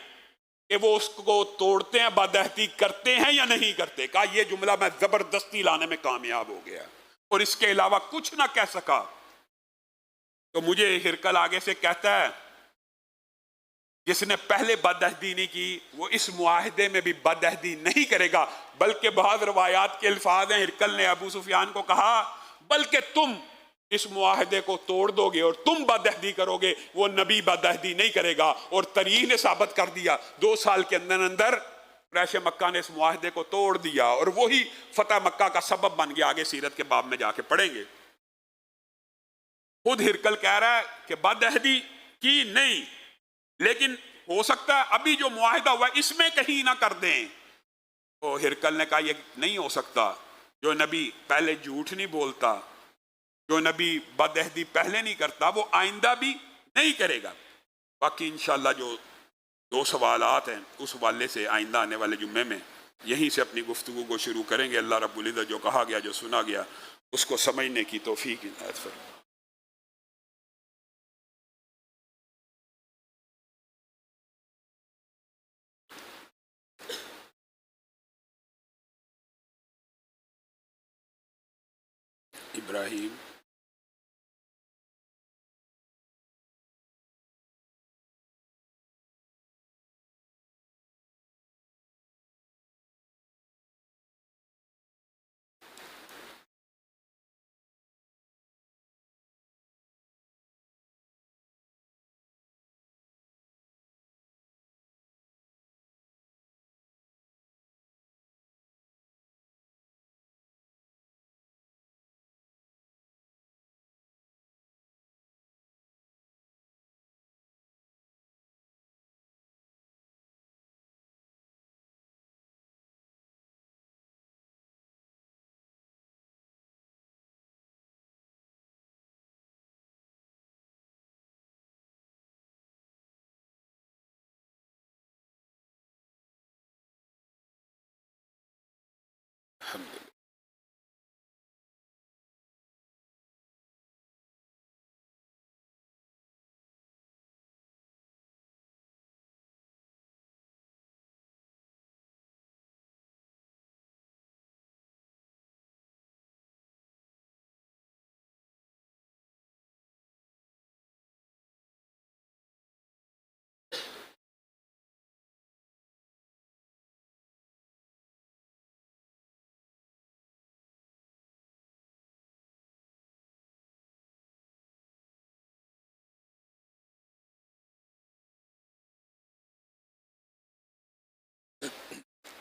کہ وہ اس کو توڑتے ہیں، بد عہدی کرتے ہیں یا نہیں کرتے. کہا یہ جملہ میں زبردستی لانے میں کامیاب ہو گیا اور اس کے علاوہ کچھ نہ کہہ سکا. تو مجھے ہرکل آگے سے کہتا ہے جس نے پہلے بد عہدی نہیں کی وہ اس معاہدے میں بھی بد عہدی نہیں کرے گا. بلکہ بعض روایات کے الفاظ ہیں، ہرکل نے ابو سفیان کو کہا بلکہ تم اس معاہدے کو توڑ دو گے اور تم بدعہدی کرو گے، وہ نبی بدعہدی نہیں کرے گا۔ اور تاریخ نے ثابت کر دیا، 2 سال کے اندر اندر قریش مکہ نے اس معاہدے کو توڑ دیا، اور وہی فتح مکہ کا سبب بن گیا۔ آگے سیرت کے باب میں جا کے پڑھیں گے۔ خود ہرکل کہہ رہا ہے کہ بدعہدی کی نہیں، لیکن ہو سکتا ہے ابھی جو معاہدہ ہوا اس میں کہیں نہ کر دیں۔ تو ہرکل نے کہا یہ نہیں ہو سکتا، جو نبی پہلے جھوٹ نہیں بولتا، جو نبی بدعہدی پہلے نہیں کرتا، وہ آئندہ بھی نہیں کرے گا۔ باقی انشاءاللہ جو 2 سوالات ہیں اس حوالے سے آئندہ آنے والے جمعے میں یہیں سے اپنی گفتگو کو شروع کریں گے۔ اللہ رب العزت جو کہا گیا، جو سنا گیا، اس کو سمجھنے کی توفیق عنایت فرمائے۔ ابراہیم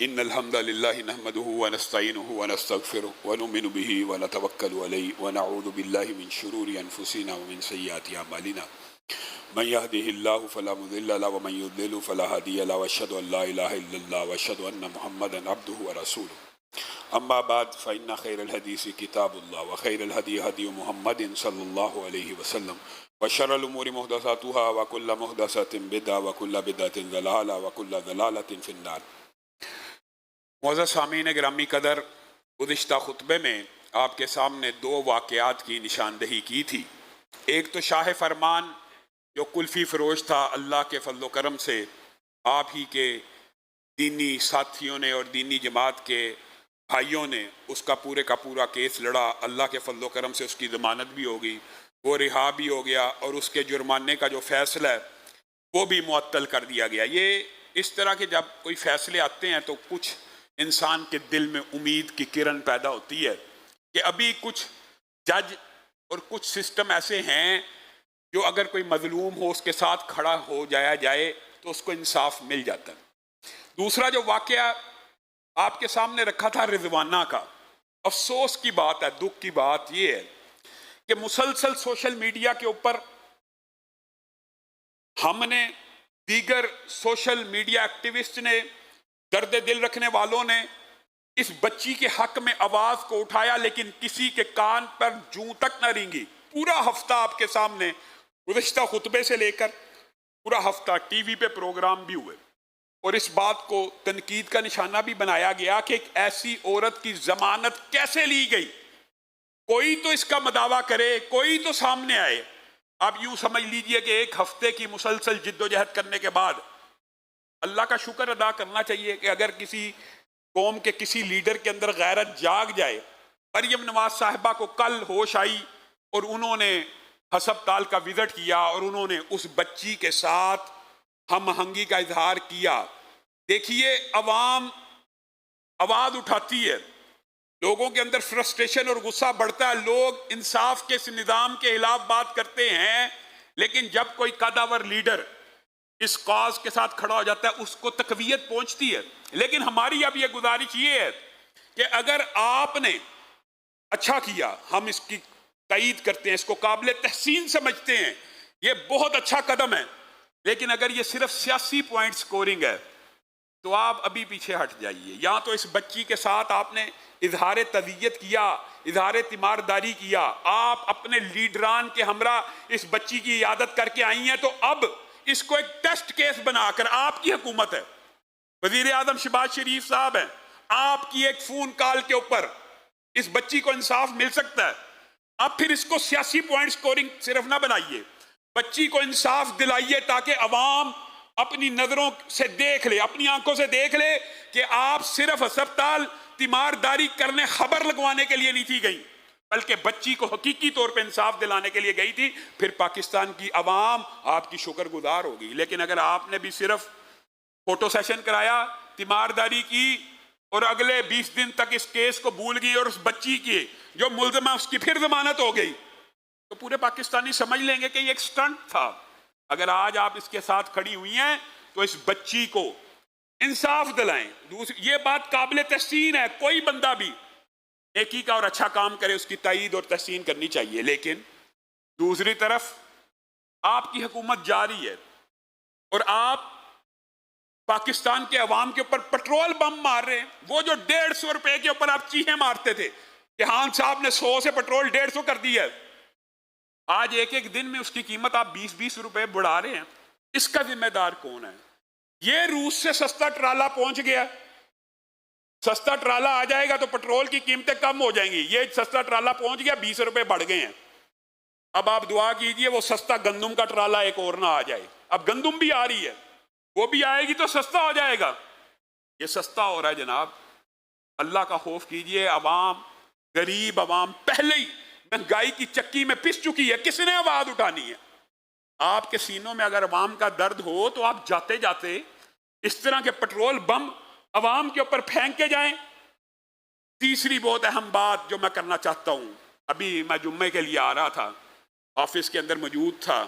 ان الحمد للہ نحمده ونستعینه ونستغفره ونؤمن به ونتوکل علیہ ونعوذ باللہ من شرور انفسنا ومن سیئات اعمالنا من يهده الله فلا مضل له ومن يضلل فلا هادي له واشهد ان لا اله الا الله واشهد ان محمدا عبده ورسوله اما بعد فان خير الحديث كتاب الله وخير الهدي هدي محمد صلى الله عليه وسلم وشر الامور محدثاتها وكل محدثة بدعة وكل بدعة ضلالة وكل ضلالة في النار۔ معزز سامعین گرامی قدر، گزشتہ خطبے میں آپ کے سامنے 2 واقعات کی نشاندہی کی تھی۔ ایک تو شاہ فرمان جو کلفی فروش تھا، اللہ کے فضل و کرم سے آپ ہی کے دینی ساتھیوں نے اور دینی جماعت کے بھائیوں نے اس کا پورے کا پورا کیس لڑا، اللہ کے فضل و کرم سے اس کی ضمانت بھی ہو گئی، وہ رہا بھی ہو گیا، اور اس کے جرمانے کا جو فیصلہ ہے وہ بھی معطل کر دیا گیا۔ یہ اس طرح کے جب کوئی فیصلے آتے ہیں تو کچھ انسان کے دل میں امید کی کرن پیدا ہوتی ہے کہ ابھی کچھ جج اور کچھ سسٹم ایسے ہیں جو اگر کوئی مظلوم ہو اس کے ساتھ کھڑا ہو جایا جائے تو اس کو انصاف مل جاتا ہے۔ دوسرا جو واقعہ آپ کے سامنے رکھا تھا رضوانہ کا، افسوس کی بات ہے، دکھ کی بات یہ ہے کہ مسلسل سوشل میڈیا کے اوپر ہم نے، دیگر سوشل میڈیا ایکٹیوسٹ نے، درد دل رکھنے والوں نے اس بچی کے حق میں آواز کو اٹھایا، لیکن کسی کے کان پر جوں تک نہ رینگی۔ پورا ہفتہ آپ کے سامنے گزشتہ خطبے سے لے کر پورا ہفتہ ٹی وی پہ پروگرام بھی ہوئے، اور اس بات کو تنقید کا نشانہ بھی بنایا گیا کہ ایک ایسی عورت کی ضمانت کیسے لی گئی۔ کوئی تو اس کا مداوع کرے، کوئی تو سامنے آئے۔ آپ یوں سمجھ لیجئے کہ 1 ہفتے کی مسلسل جد و جہد کرنے کے بعد اللہ کا شکر ادا کرنا چاہیے کہ اگر کسی قوم کے کسی لیڈر کے اندر غیرت جاگ جائے۔ مریم نواز صاحبہ کو کل ہوش آئی اور انہوں نے ہسپتال کا وزٹ کیا اور انہوں نے اس بچی کے ساتھ ہم آہنگی کا اظہار کیا۔ دیکھیے، عوام آواز اٹھاتی ہے، لوگوں کے اندر فرسٹریشن اور غصہ بڑھتا ہے، لوگ انصاف کے اس نظام کے خلاف بات کرتے ہیں، لیکن جب کوئی قداور لیڈر اس کاز کے ساتھ کھڑا ہو جاتا ہے اس کو تقویت پہنچتی ہے۔ لیکن ہماری اب یہ گزارش یہ ہے کہ اگر آپ نے اچھا کیا، ہم اس کی تائید کرتے ہیں، اس کو قابل تحسین سمجھتے ہیں، یہ بہت اچھا قدم ہے، لیکن اگر یہ صرف سیاسی پوائنٹ سکورنگ ہے تو آپ ابھی پیچھے ہٹ جائیے۔ یا تو اس بچی کے ساتھ آپ نے اظہار تعزیت کیا، اظہار تیمارداری کیا، آپ اپنے لیڈران کے ہمراہ اس بچی کی عیادت کر کے آئی ہیں، تو اب اس کو ایک ٹیسٹ کیس بنا کر، آپ کی حکومت ہے، وزیر اعظم شہباز شریف صاحب ہیں، آپ کی ایک فون کال کے اوپر اس بچی کو انصاف مل سکتا ہے۔ اب پھر اس کو سیاسی پوائنٹ سکورنگ صرف نہ بنائیے، بچی کو انصاف دلائیے تاکہ عوام اپنی نظروں سے دیکھ لے، اپنی آنکھوں سے دیکھ لے کہ آپ صرف ہسپتال تیمارداری کرنے، خبر لگوانے کے لیے نہیں تھی گئی، بلکہ بچی کو حقیقی طور پہ انصاف دلانے کے لیے گئی تھی۔ پھر پاکستان کی عوام آپ کی شکر گزار ہوگی۔ لیکن اگر آپ نے بھی صرف فوٹو سیشن کرایا، تیمارداری کی، اور اگلے 20 دن تک اس کیس کو بھول گئی، اور اس بچی کی جو ملزمہ اس کی پھر ضمانت ہو گئی، تو پورے پاکستانی سمجھ لیں گے کہ یہ ایک سٹنٹ تھا۔ اگر آج آپ اس کے ساتھ کھڑی ہوئی ہیں تو اس بچی کو انصاف دلائیں۔ یہ بات قابل تحسین ہے، کوئی بندہ بھی نیکی کا اور اچھا کام کرے اس کی تائید اور تحسین کرنی چاہیے، لیکن دوسری طرف آپ کی حکومت جاری ہے اور آپ پاکستان کے عوام کے اوپر پٹرول بم مار رہے ہیں۔ وہ جو 150 روپے کے اوپر آپ چیخیں مارتے تھے کہ خان صاحب نے 100 سے پٹرول 150 کر دی ہے، آج ایک ایک دن میں اس کی قیمت آپ 20 روپے بڑھا رہے ہیں۔ اس کا ذمہ دار کون ہے؟ یہ روس سے سستا ٹرالا پہنچ گیا، سستا ٹرالا آ جائے گا تو پٹرول کی قیمتیں کم ہو جائیں گی۔ یہ سستا ٹرالا پہنچ گیا، 20 روپے بڑھ گئے ہیں۔ اب آپ دعا کیجئے وہ سستا گندم کا ٹرالا ایک اور نہ آ جائے۔ اب گندم بھی آ رہی ہے، وہ بھی آئے گی تو سستا ہو جائے گا۔ یہ سستا ہو رہا ہے جناب، اللہ کا خوف کیجئے۔ عوام، غریب عوام پہلے ہی مہنگائی کی چکی میں پس چکی ہے، کس نے آواز اٹھانی ہے؟ آپ کے سینوں میں اگر عوام کا درد ہو تو آپ جاتے جاتے اس طرح کے پٹرول بم عوام کے اوپر پھینک کے جائیں۔ تیسری بہت اہم بات جو میں کرنا چاہتا ہوں، ابھی میں جمعے کے لیے آ رہا تھا، آفس کے اندر موجود تھا،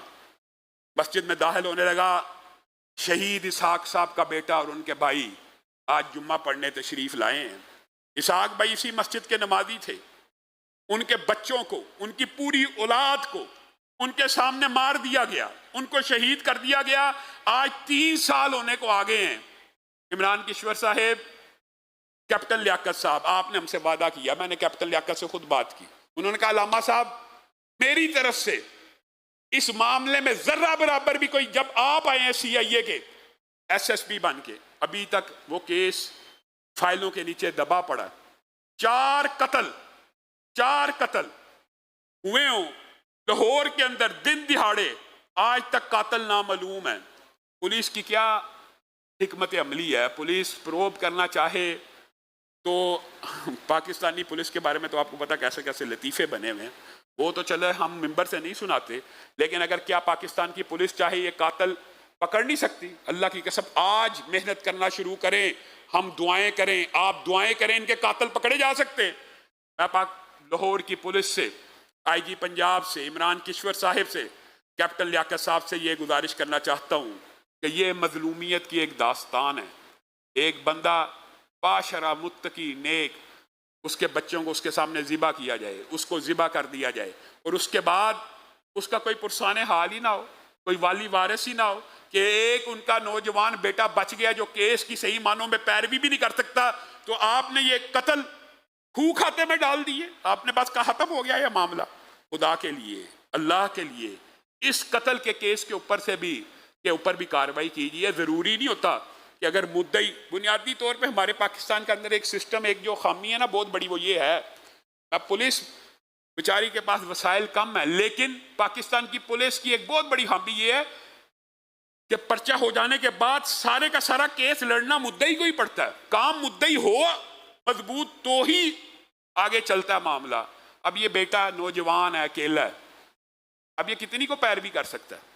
مسجد میں داخل ہونے لگا، شہید اسحاق صاحب کا بیٹا اور ان کے بھائی آج جمعہ پڑھنے تشریف لائے ہیں۔ اسحاق بھائی اسی مسجد کے نمازی تھے، ان کے بچوں کو، ان کی پوری اولاد کو ان کے سامنے مار دیا گیا، ان کو شہید کر دیا گیا۔ آج 3 سال ہونے کو آگے ہیں۔ عمران کشور صاحب، کیپٹن لیاقت صاحب، آپ نے ہم سے وعدہ کیا، میں نے کیپٹن لیاقت سے خود بات کی، انہوں نے کہا علامہ صاحب میری طرف سے اس معاملے میں ذرہ برابر بھی کوئی، جب آپ آئے ہیں سی آئی اے کے SSP بن کے، ابھی تک وہ کیس فائلوں کے نیچے دبا پڑا، 4 قتل ہوئے ہوں لاہور کے اندر دن دہاڑے، آج تک قاتل نامعلوم ہے۔ پولیس کی کیا حکمت عملی ہے؟ پولیس پروب کرنا چاہے تو پاکستانی پولیس کے بارے میں تو آپ کو پتا کیسے کیسے لطیفے بنے ہوئے ہیں، وہ تو چلے ہم ممبر سے نہیں سناتے، لیکن اگر کیا پاکستان کی پولیس چاہے یہ قاتل پکڑ نہیں سکتی؟ اللہ کی قسم آج محنت کرنا شروع کریں، ہم دعائیں کریں، آپ دعائیں کریں، ان کے قاتل پکڑے جا سکتے ہیں۔ میں لاہور کی پولیس سے، IG پنجاب سے، عمران کشور صاحب سے، کیپٹن لیاقت صاحب سے یہ گزارش کرنا چاہتا ہوں کہ یہ مظلومیت کی ایک داستان ہے۔ ایک بندہ باشرہ متقی نیک، اس کے بچوں کو اس کے سامنے ذبح کیا جائے، اس کو ذبح کر دیا جائے، اور اس کے بعد اس کا کوئی پرسان حال ہی نہ ہو، کوئی والی وارث ہی نہ ہو کہ ایک ان کا نوجوان بیٹا بچ گیا جو کیس کی صحیح معنوں میں پیروی بھی نہیں کر سکتا، تو آپ نے یہ قتل خوں کھاتے میں ڈال دیے، آپ نے بس کہا ختم ہو گیا یہ معاملہ۔ خدا کے لیے، اللہ کے لیے، اس قتل کے کیس کے اوپر بھی کارروائی کیجیے۔ ضروری نہیں ہوتا کہ اگر مدعی، بنیادی طور پہ ہمارے پاکستان کے اندر ایک سسٹم، ایک جو خامی ہے نا بہت بڑی، وہ یہ ہے، اب پولیس بیچاری کے پاس وسائل کم ہے، لیکن پاکستان کی پولیس کی ایک بہت بڑی خامی یہ ہے کہ پرچہ ہو جانے کے بعد سارے کا سارا کیس لڑنا مدعی کو ہی پڑتا ہے۔ کام مدعی ہو مضبوط تو ہی آگے چلتا ہے معاملہ۔ اب یہ بیٹا نوجوان ہے، اکیلا ہے، اب یہ کتنی کو پیروی کر سکتا ہے؟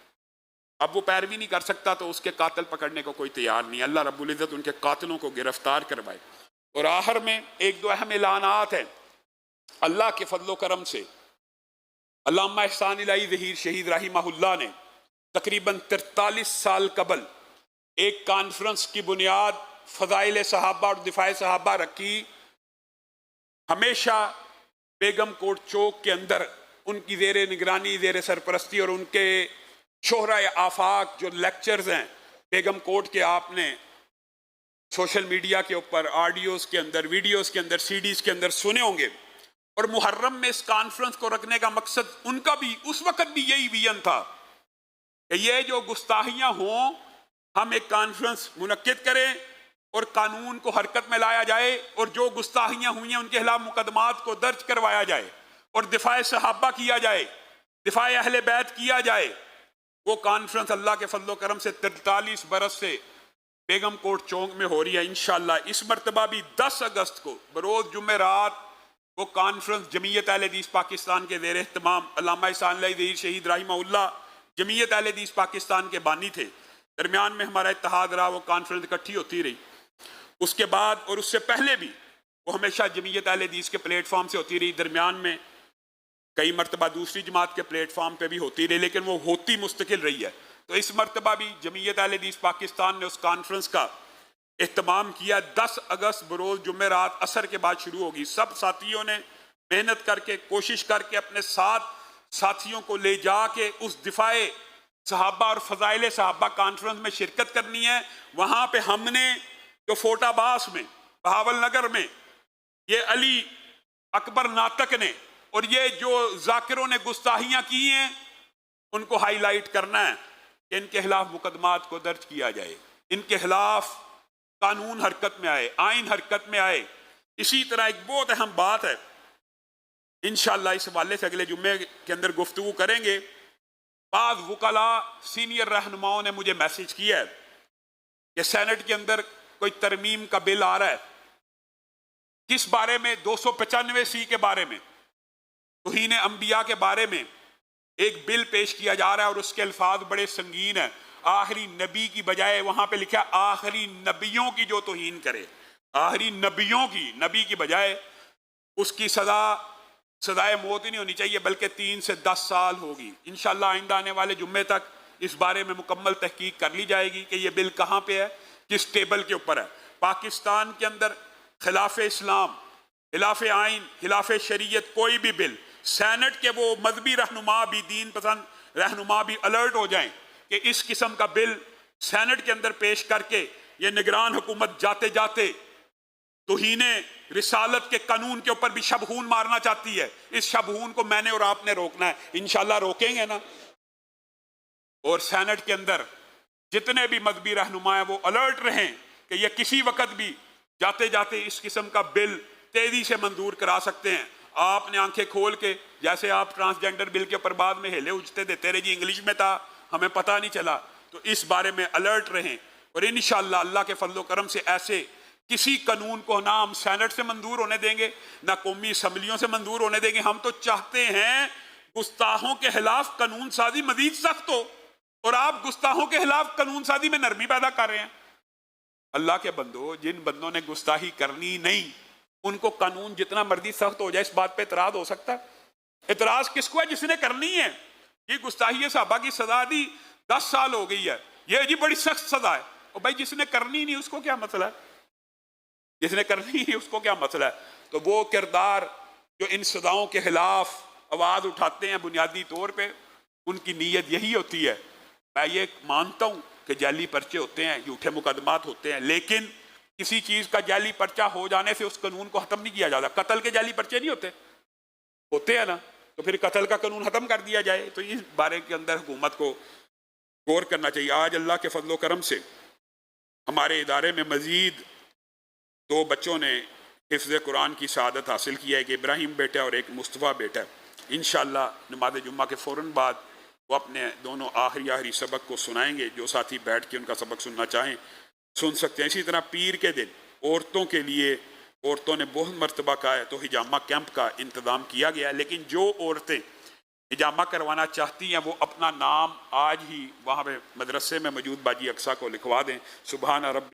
اب وہ پیروی نہیں کر سکتا تو اس کے قاتل پکڑنے کو کوئی تیار نہیں۔ اللہ رب العزت ان کے قاتلوں کو گرفتار کروائے۔ اور آخر میں ایک دو اہم اعلانات ہیں اللہ کے فضل و کرم سے۔ علامہ احسان الہی ظہیر شہید رحمہ اللہ نے تقریباً 43 سال قبل ایک کانفرنس کی بنیاد فضائل صحابہ اور دفاع صحابہ رکھی۔ ہمیشہ بیگم کوٹ چوک کے اندر ان کی زیر نگرانی، زیر سرپرستی اور ان کے شہرہ آفاق جو لیکچرز ہیں بیگم کوٹ کے، آپ نے سوشل میڈیا کے اوپر آڈیوز کے اندر، ویڈیوز کے اندر، سی ڈیز کے اندر سنے ہوں گے۔ اور محرم میں اس کانفرنس کو رکھنے کا مقصد ان کا بھی اس وقت بھی یہی ویژن تھا کہ یہ جو گستاخیاں ہوں، ہم ایک کانفرنس منعقد کریں اور قانون کو حرکت میں لایا جائے، اور جو گستاخیاں ہوئی ہیں ان کے خلاف مقدمات کو درج کروایا جائے اور دفاع صحابہ کیا جائے، دفاع اہل بیت کیا جائے۔ وہ کانفرنس اللہ کے فضل و کرم سے 43 برس سے بیگم کوٹ چوک میں ہو رہی ہے۔ انشاءاللہ اس مرتبہ بھی 10 اگست کو بروز جمعرات وہ کانفرنس جمعیت اہل حدیث پاکستان کے زیر اہتمام، علامہ احسان الہی ظہیر شہید رحمہ اللہ جمعیت اہل حدیث پاکستان کے بانی تھے، درمیان میں ہمارا اتحاد رہا، وہ کانفرنس اکٹھی ہوتی رہی۔ اس کے بعد اور اس سے پہلے بھی وہ ہمیشہ جمعیت اہل حدیث کے پلیٹ فارم سے ہوتی رہی، درمیان میں کئی مرتبہ دوسری جماعت کے پلیٹ فارم پہ بھی ہوتی رہی، لیکن وہ ہوتی مستقل رہی ہے۔ تو اس مرتبہ بھی جمعیت اہل حدیث پاکستان نے اس کانفرنس کا اہتمام کیا۔ 10 اگست بروز جمعرات عصر کے بعد شروع ہوگی۔ سب ساتھیوں نے محنت کر کے، کوشش کر کے اپنے ساتھ ساتھیوں کو لے جا کے اس دفاع صحابہ اور فضائل صحابہ کانفرنس میں شرکت کرنی ہے۔ وہاں پہ ہم نے جو فورٹ عباس میں، بہاول نگر میں یہ علی اکبر ناطق نے اور یہ جو ذاکروں نے گستاخیاں کی ہیں ان کو ہائی لائٹ کرنا ہے کہ ان کے خلاف مقدمات کو درج کیا جائے، ان کے خلاف قانون حرکت میں آئے، آئین حرکت میں آئے۔ اسی طرح ایک بہت اہم بات ہے، انشاءاللہ اس حوالے سے اگلے جمعے کے اندر گفتگو کریں گے۔ بعض وکلاء سینئر رہنماؤں نے مجھے میسج کیا ہے کہ سینٹ کے اندر کوئی ترمیم کا بل آ رہا ہے، کس بارے میں؟ 295 کے بارے میں، توہین انبیاء کے بارے میں ایک بل پیش کیا جا رہا ہے، اور اس کے الفاظ بڑے سنگین ہیں۔ آخری نبی کی بجائے وہاں پہ لکھا آخری نبیوں کی جو توہین کرے، آخری نبیوں کی، نبی کی بجائے اس کی سزائے موت ہی نہیں ہونی چاہیے بلکہ 3 سے 10 سال ہوگی۔ انشاءاللہ آئندہ آنے والے جمعے تک اس بارے میں مکمل تحقیق کر لی جائے گی کہ یہ بل کہاں پہ ہے، کس ٹیبل کے اوپر ہے۔ پاکستان کے اندر خلاف اسلام، خلاف آئین، خلاف شریعت کوئی بھی بل، سینٹ کے وہ مذہبی رہنما بھی، دین پسند رہنما بھی الرٹ ہو جائیں کہ اس قسم کا بل سینٹ کے اندر پیش کر کے یہ نگران حکومت جاتے جاتے توہین رسالت کے قانون کے اوپر بھی شبہون مارنا چاہتی ہے۔ اس شبہون کو میں نے اور آپ نے روکنا ہے، انشاءاللہ روکیں گے نا۔ اور سینٹ کے اندر جتنے بھی مذہبی رہنما ہیں وہ الرٹ رہیں کہ یہ کسی وقت بھی جاتے جاتے اس قسم کا بل تیزی سے منظور کرا سکتے ہیں۔ آپ نے آنکھیں کھول کے، جیسے آپ ٹرانسجینڈر بل کے اوپر بعد میں ہیلے اجتے دیتے رہے، جی انگلش میں تھا ہمیں پتہ نہیں چلا، تو اس بارے میں الرٹ رہیں۔ اور انشاءاللہ اللہ کے فضل و کرم سے ایسے کسی قانون کو نہ ہم سینٹ سے منظور ہونے دیں گے، نہ قومی اسمبلیوں سے منظور ہونے دیں گے۔ ہم تو چاہتے ہیں گستاخوں کے خلاف قانون سازی مزید سخت ہو، اور آپ گستاخوں کے خلاف قانون سازی میں نرمی پیدا کر رہے ہیں۔ اللہ کے بندو، جن بندوں نے گستاخی کرنی نہیں ان کو قانون جتنا مرضی سخت ہو جائے اس بات پہ اعتراض ہو سکتا ہے؟ اعتراض کس کو ہے؟ جس نے کرنی ہے۔ یہ گستاخی صحابہ کی سزا دی 10 سال ہو گئی ہے، یہ جی بڑی سخت سزا ہے۔ اور بھائی جس نے کرنی نہیں اس کو کیا مسئلہ ہے؟ جس نے کرنی ہے اس کو کیا مسئلہ ہے؟ تو وہ کردار جو ان سزاؤں کے خلاف آواز اٹھاتے ہیں بنیادی طور پہ ان کی نیت یہی ہوتی ہے۔ میں یہ مانتا ہوں کہ جعلی پرچے ہوتے ہیں، جھوٹے مقدمات ہوتے ہیں، لیکن کسی چیز کا جعلی پرچہ ہو جانے سے اس قانون کو ختم نہیں کیا جاتا۔ قتل کے جعلی پرچے نہیں ہوتے ہیں نا، تو پھر قتل کا قانون ختم کر دیا جائے۔ تو اس بارے کے اندر حکومت کو غور کرنا چاہیے۔ آج اللہ کے فضل و کرم سے ہمارے ادارے میں مزید 2 بچوں نے حفظ قرآن کی سعادت حاصل کی ہے، ایک ابراہیم بیٹا اور ایک مصطفیٰ بیٹا۔ انشاءاللہ نماز جمعہ کے فوراً بعد وہ اپنے دونوں آخری سبق کو سنائیں گے۔ جو ساتھی بیٹھ کے ان کا سبق سننا چاہیں سن سکتے ہیں۔ اسی طرح پیر کے دن عورتوں کے لیے، عورتوں نے بہت مرتبہ کہا ہے تو حجامہ کیمپ کا انتظام کیا گیا ہے، لیکن جو عورتیں حجامہ کروانا چاہتی ہیں وہ اپنا نام آج ہی وہاں پہ مدرسے میں موجود باجی اقصیٰ کو لکھوا دیں۔ سبحان رب